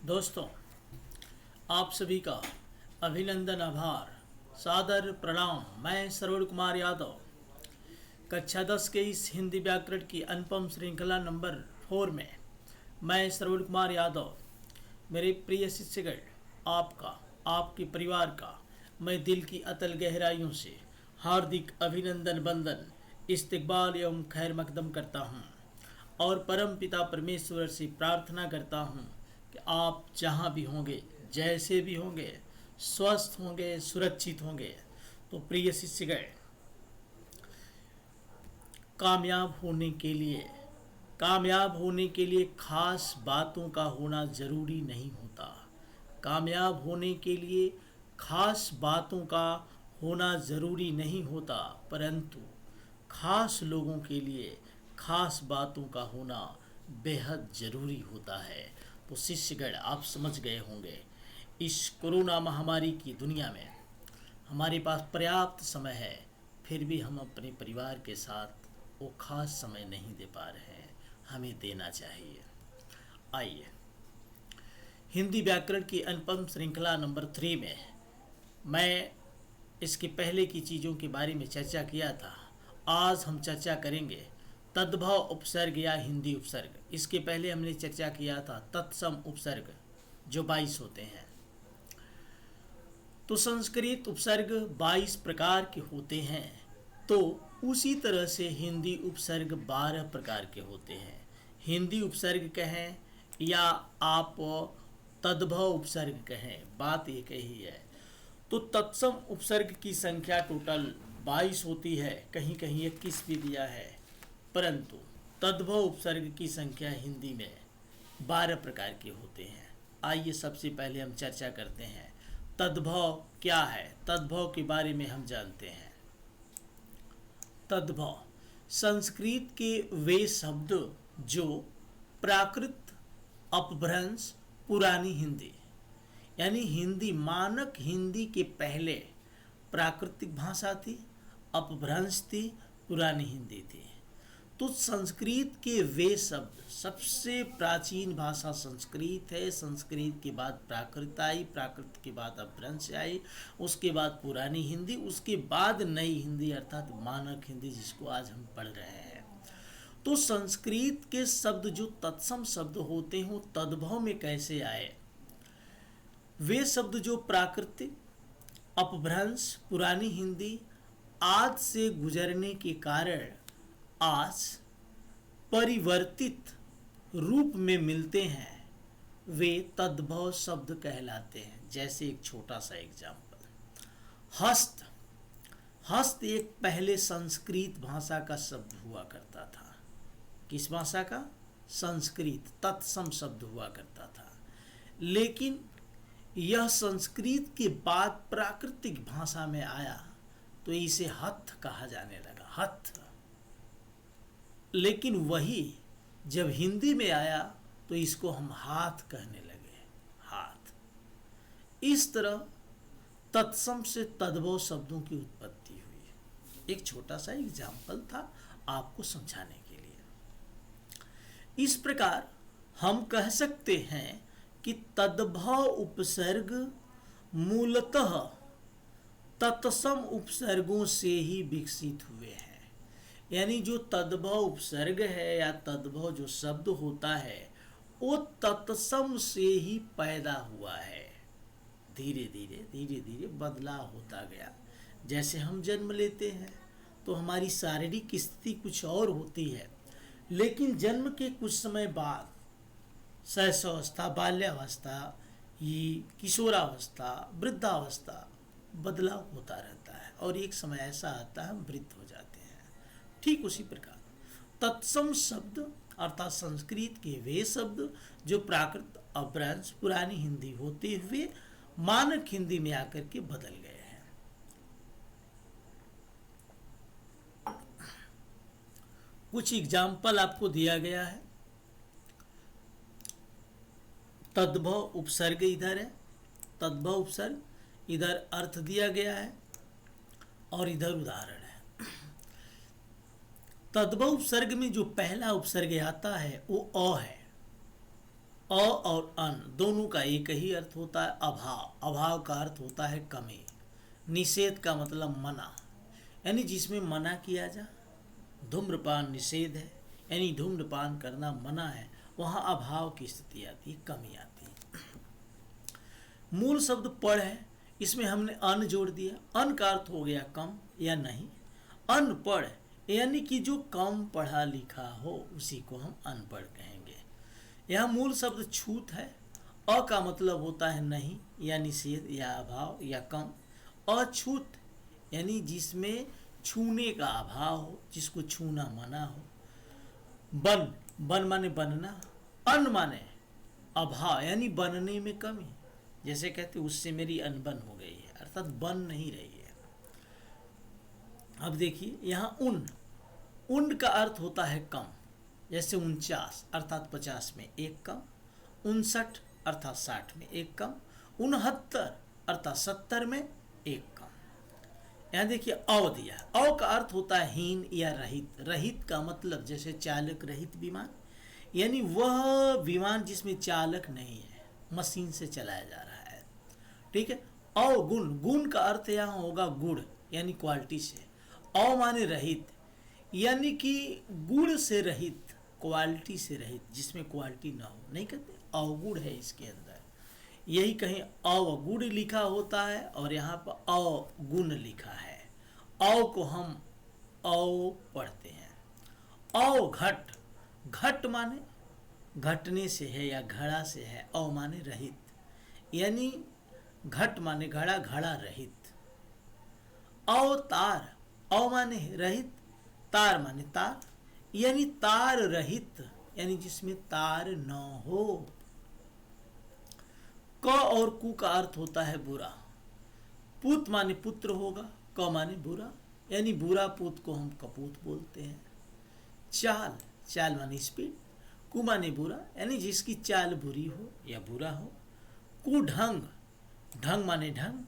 दोस्तों, आप सभी का अभिनंदन, आभार, सादर प्रणाम। मैं श्रवण कुमार यादव कक्षा 10 के इस हिंदी व्याकरण की अनुपम श्रृंखला नंबर 4 में मैं श्रवण कुमार यादव, मेरे प्रिय शिक्षकगण, आपका, आपके परिवार का मैं दिल की अतल गहराइयों से हार्दिक अभिनंदन, वंदन, इस्तकबाल एवं खैर मकदम करता हूँ और परम पिता परमेश्वर से प्रार्थना करता हूँ कि आप जहाँ भी होंगे, जैसे भी होंगे, स्वस्थ होंगे, सुरक्षित होंगे। तो प्रिय शिष्यगण, कामयाब होने के लिए खास बातों का होना ज़रूरी नहीं होता। कामयाब होने के लिए खास बातों का होना ज़रूरी नहीं होता, परंतु खास लोगों के लिए खास बातों का होना बेहद ज़रूरी होता है। तो शिष्यगण, आप समझ गए होंगे, इस कोरोना महामारी की दुनिया में हमारे पास पर्याप्त समय है, फिर भी हम अपने परिवार के साथ वो खास समय नहीं दे पा रहे हैं। हमें देना चाहिए। आइए, हिंदी व्याकरण की अनुपम श्रृंखला नंबर 3 में मैं इसके पहले की चीज़ों के बारे में चर्चा किया था। आज हम चर्चा करेंगे तद्भव उपसर्ग या हिंदी उपसर्ग। इसके पहले हमने चर्चा किया था तत्सम उपसर्ग, जो 22 होते हैं। तो संस्कृत उपसर्ग 22 प्रकार के होते हैं, तो उसी तरह से हिंदी उपसर्ग 12 प्रकार के होते हैं। हिंदी उपसर्ग कहें या आप तद्भव उपसर्ग कहें, बात एक ही है। तो तत्सम उपसर्ग की संख्या टोटल 22 होती है, कहीं कहीं 21 भी दिया है, परंतु तद्भव उपसर्ग की संख्या हिंदी में 12 प्रकार के होते हैं। आइए सबसे पहले हम चर्चा करते हैं तद्भव क्या है। तद्भव के बारे में हम जानते हैं। तद्भव संस्कृत के वे शब्द जो प्राकृत, अपभ्रंश, पुरानी हिंदी, यानी हिंदी, मानक हिंदी के पहले प्राकृतिक भाषा थी, अपभ्रंश थी, पुरानी हिंदी थी। तो संस्कृत के वे शब्द, सबसे प्राचीन भाषा संस्कृत है। संस्कृत के बाद प्राकृत आई, प्राकृत के बाद अपभ्रंश आई, उसके बाद पुरानी हिंदी, उसके बाद नई हिंदी अर्थात मानक हिंदी, जिसको आज हम पढ़ रहे हैं। तो संस्कृत के शब्द जो तत्सम शब्द होते हैं तद्भव में कैसे आए? वे शब्द जो प्राकृतिक, अपभ्रंश, पुरानी हिंदी आज से गुजरने के कारण आज परिवर्तित रूप में मिलते हैं, वे तद्भव शब्द कहलाते हैं। जैसे एक छोटा सा एग्जाम्पल, हस्त। हस्त एक पहले संस्कृत भाषा का शब्द हुआ करता था। किस भाषा का? संस्कृत, तत्सम शब्द हुआ करता था। लेकिन यह संस्कृत के बाद प्राकृतिक भाषा में आया तो इसे हथ कहा जाने लगा, हथ। लेकिन वही जब हिंदी में आया तो इसको हम हाथ कहने लगे, हाथ। इस तरह तत्सम से तद्भव शब्दों की उत्पत्ति हुई। एक छोटा सा एग्जाम्पल था आपको समझाने के लिए। इस प्रकार हम कह सकते हैं कि तद्भव उपसर्ग मूलतः तत्सम उपसर्गों से ही विकसित हुए हैं। यानी जो तद्भव उपसर्ग है या तद्भव जो शब्द होता है वो तत्सम से ही पैदा हुआ है। धीरे धीरे बदलाव होता गया। जैसे हम जन्म लेते हैं तो हमारी शारीरिक स्थिति कुछ और होती है, लेकिन जन्म के कुछ समय बाद शैशवावस्था, बाल्यावस्था, ये किशोरावस्था, वृद्धावस्था, बदलाव होता रहता है और एक समय ऐसा आता है हम वृद्ध हो जाते हैं। ठीक उसी प्रकार तत्सम शब्द अर्थात संस्कृत के वे शब्द जो प्राकृत, अपभ्रंश, पुरानी हिंदी होते हुए मानक हिंदी में आकर के बदल गए हैं। कुछ एग्जाम्पल आपको दिया गया है। तद्भव उपसर्ग इधर है, तद्भव उपसर्ग, इधर अर्थ दिया गया है और इधर उदाहरण है। तद्भव उपसर्ग में जो पहला उपसर्ग आता है वो अ है। और अन दोनों का एक ही अर्थ होता है अभाव। अभाव का अर्थ होता है कमी। निषेध का मतलब मना, यानी जिसमें मना किया जा। धूम्रपान निषेध है, यानी धूम्रपान करना मना है, वहाँ अभाव की स्थिति आती है, कमी आती है। मूल शब्द पढ़ है, इसमें हमने अन जोड़ दिया। अन का अर्थ हो गया कम या नहीं। अनपढ़ यानी कि जो कम पढ़ा लिखा हो उसी को हम अनपढ़ कहेंगे। यह मूल शब्द छूत है। अ का मतलब होता है नहीं या निषेध या अभाव या कम। अछूत यानी जिसमें छूने का अभाव हो, जिसको छूना मना हो। बन, बन माने बनना। अन माने अभाव यानी बनने में कमी, जैसे कहते उससे मेरी अनबन हो गई है, अर्थात बन नहीं रही है। अब देखिए यहाँ उन का अर्थ होता है कम, जैसे 49 अर्थात 50 में एक कम, 59 अर्थात 60 में एक कम, 69 अर्थात 70 में एक कम। यहाँ देखिए अव दिया। अव का अर्थ होता है हीन या रहित। रहित का मतलब जैसे चालक रहित विमान, यानी वह विमान जिसमें चालक नहीं है, मशीन से चलाया जा रहा है। ठीक है। अवगुण, गुण का अर्थ यहाँ होगा गुण यानी क्वालिटी से। अव माने रहित, यानी कि गुण से रहित, क्वालिटी से रहित, जिसमें क्वालिटी ना हो, नहीं कहते अवगुण है इसके अंदर। यही कहीं अवगुण लिखा होता है और यहाँ पर अवगुण लिखा है। अव को हम अव पढ़ते हैं। अवघट, घट माने घटने से है या घड़ा से है। अव माने रहित, यानी घट माने घड़ा, घड़ा रहित। अवतार, अव माने रहित, तार माने तार, यानी तार रहित, यानी जिसमें तार न हो। क और कु का अर्थ होता है बुरा। पूत माने पुत्र होगा, क माने बुरा, यानी बुरा पूत को हम कपूत बोलते हैं। चाल, चाल माने स्पीड, कु माने बुरा, यानी जिसकी चाल बुरी हो या बुरा हो। कुढंग, ढंग माने ढंग,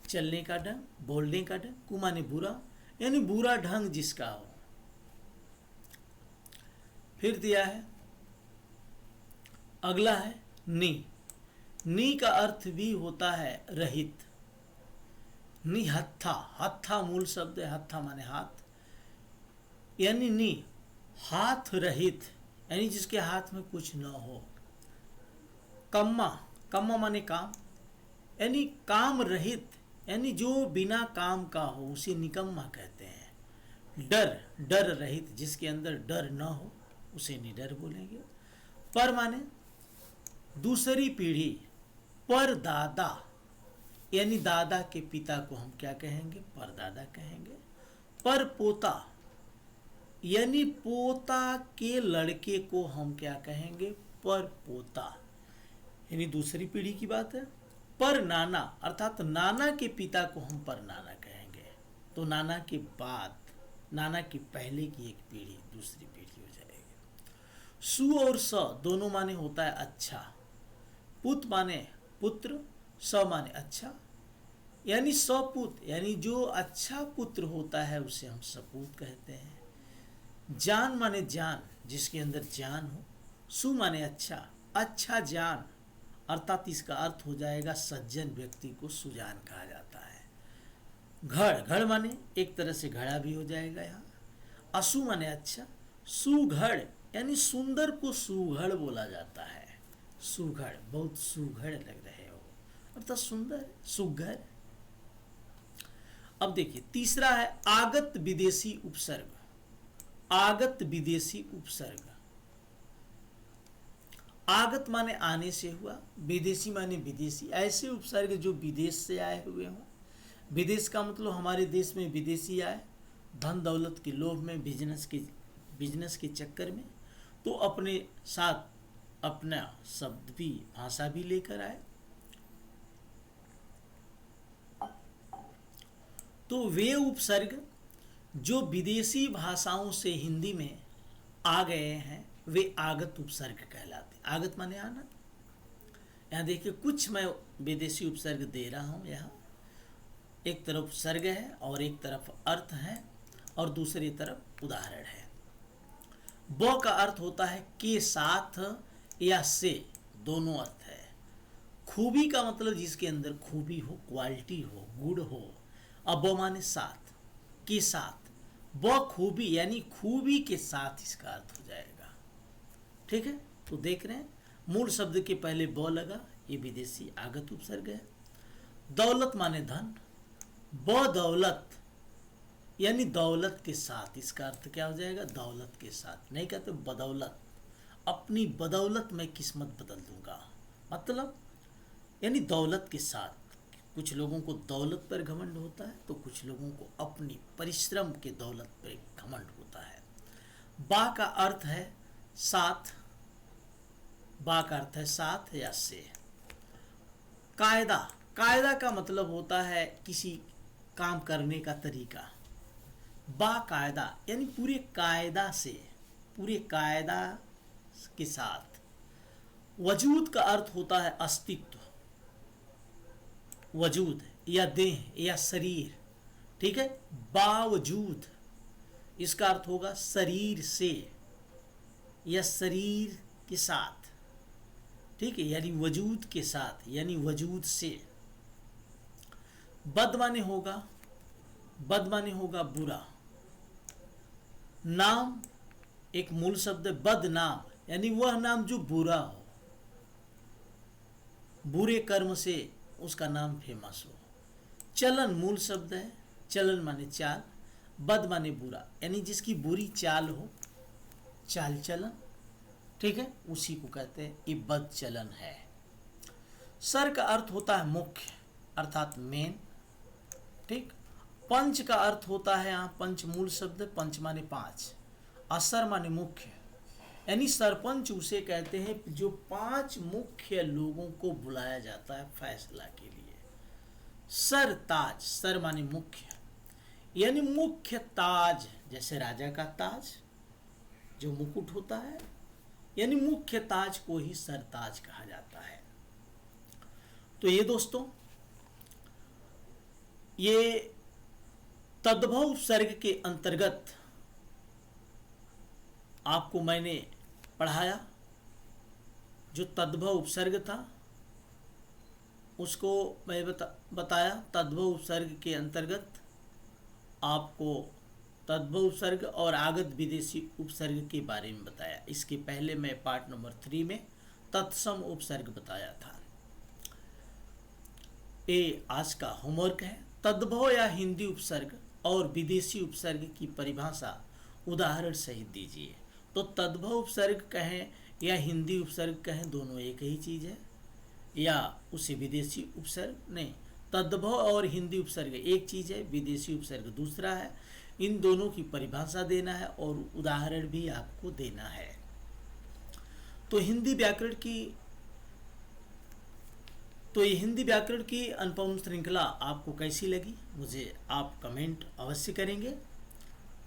चलने का ढंग, बोलने का ढंग। कु माने बुरा, यानी बुरा ढंग जिसका हो। फिर दिया है, अगला है नी। नी का अर्थ भी होता है रहित। निहत्था, हत्था मूल शब्द है, हत्था माने हाथ, यानी नी हाथ रहित, यानी जिसके हाथ में कुछ न हो। कम्मा, कम्मा माने काम, यानी काम रहित, यानी जो बिना काम का हो उसे निकम्मा कहते हैं। डर, डर रहित, जिसके अंदर डर न हो उसे निडर बोलेंगे। पर माने दूसरी पीढ़ी। परदादा, यानी दादा के पिता को हम क्या कहेंगे, परदादा कहेंगे। पर पोता, यानी पोता के लड़के को हम क्या कहेंगे, पर पोता, यानी दूसरी पीढ़ी की बात है। पर नाना, अर्थात नाना के पिता को हम पर नाना कहेंगे, तो नाना के बाद, नाना के पहले की एक पीढ़ी दूसरी पीढ़ी हो जाएगी। सु और स दोनों माने होता है अच्छा। पुत माने पुत्र, स माने अच्छा, यानी सपूत, यानी जो अच्छा पुत्र होता है उसे हम सपूत कहते हैं। जान माने जान, जिसके अंदर जान हो। सु माने अच्छा, अच्छा जान, अर्थात इसका अर्थ हो जाएगा सज्जन व्यक्ति को सुजान कहा जाता है। घड़, घड़ माने एक तरह से घड़ा भी हो जाएगा यहाँ। असु माने अच्छा, सुघड़, यानी सुंदर को सुघड़ बोला जाता है। सुघड़, बहुत सुघड़ लग रहे हो, अर्थात सुंदर, सुघड़। अब देखिए तीसरा है आगत विदेशी उपसर्ग। आगत विदेशी उपसर्ग। आगत माने आने से हुआ, विदेशी माने विदेशी, ऐसे उपसर्ग जो विदेश से आए हुए हों। विदेश का मतलब हमारे देश में विदेशी आए, धन दौलत के लोभ में, बिजनेस के चक्कर में, तो अपने साथ अपना शब्द भी, भाषा भी लेकर आए। तो वे उपसर्ग जो विदेशी भाषाओं से हिंदी में आ गए हैं वे आगत उपसर्ग कहलाते हैं। आगत माने आना। यहाँ देखिए कुछ मैं विदेशी उपसर्ग दे रहा हूँ। यहाँ एक तरफ उपसर्ग है और एक तरफ अर्थ है और दूसरी तरफ उदाहरण है। ब का अर्थ होता है के साथ या से दोनों अर्थ है। खूबी का मतलब जिसके अंदर खूबी हो, क्वालिटी हो, गुण हो। अब माने साथ, के साथ, व खूबी यानी खूबी के साथ इसका अर्थ हो जाएगा। ठीक है, तो देख रहे हैं मूल शब्द के पहले ब लगा, ये विदेशी आगत उपसर्ग है। दौलत माने धन, बदौलत यानी दौलत के साथ, इसका अर्थ क्या हो जाएगा? दौलत के साथ। नहीं कहते बदौलत, अपनी बदौलत में किस्मत बदल दूंगा, मतलब यानी दौलत के साथ। कुछ लोगों को दौलत पर घमंड होता है तो कुछ लोगों को अपनी परिश्रम के दौलत पर घमंड होता है। बा का अर्थ है साथ, बा का अर्थ है साथ या से। कायदा, कायदा का मतलब होता है किसी काम करने का तरीका। बाकायदा यानी पूरे कायदा से, पूरे कायदा के साथ। वजूद का अर्थ होता है अस्तित्व, वजूद या देह या शरीर। ठीक है, बावजूद इसका अर्थ होगा शरीर से या शरीर के साथ। ठीक है, यानी वजूद के साथ यानी वजूद से। बद माने होगा, बद माने होगा बुरा। नाम एक मूल शब्द है, बद नाम यानी वह नाम जो बुरा हो, बुरे कर्म से उसका नाम फेमस हो। चलन मूल शब्द है, चलन माने चाल, बद माने बुरा यानी जिसकी बुरी चाल हो, चाल चलन। ठीक है, उसी को कहते हैं ये बद चलन है। सर का अर्थ होता है मुख्य अर्थात मेन। ठीक, पंच का अर्थ होता है, यहाँ पंच मूल शब्द, पंच माने पांच, असर माने मुख्य यानी सरपंच उसे कहते हैं जो पांच मुख्य लोगों को बुलाया जाता है फैसला के लिए। सर ताज, सर माने मुख्य यानी मुख्य ताज, जैसे राजा का ताज जो मुकुट होता है, यानी मुख्य ताज को ही सरताज कहा जाता है। तो ये दोस्तों, ये तद्भव उपसर्ग के अंतर्गत आपको मैंने पढ़ाया। जो तद्भव उपसर्ग था उसको मैं बताया। तद्भव उपसर्ग के अंतर्गत आपको तद्भव उपसर्ग और आगत विदेशी उपसर्ग के बारे में बताया। इसके पहले मैं पार्ट नंबर 3 में तत्सम उपसर्ग बताया था। ये आज का होमवर्क है। तद्भव या हिंदी उपसर्ग और विदेशी उपसर्ग की परिभाषा उदाहरण सहित दीजिए। तो तद्भव उपसर्ग कहें या हिंदी उपसर्ग कहें, दोनों एक ही चीज़ है, या उसे विदेशी उपसर्ग नहीं। तद्भव और हिंदी उपसर्ग एक चीज़ है, विदेशी उपसर्ग दूसरा है। इन दोनों की परिभाषा देना है और उदाहरण भी आपको देना है। तो हिंदी व्याकरण की अनुपम श्रृंखला आपको कैसी लगी, मुझे आप कमेंट अवश्य करेंगे।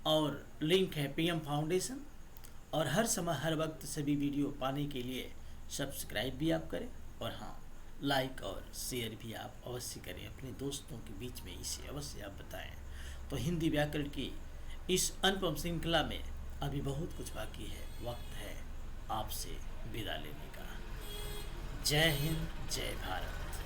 और लिंक है पीएम फाउंडेशन, और हर समय हर वक्त सभी वीडियो पाने के लिए सब्सक्राइब भी आप करें, और हाँ, लाइक और शेयर भी आप अवश्य करें अपने दोस्तों के बीच में, इसे अवश्य आप बताएं। तो हिंदी व्याकरण की इस अनुपम श्रृंखला में अभी बहुत कुछ बाकी है, वक्त है आपसे विदा लेने का। जय हिंद, जय भारत।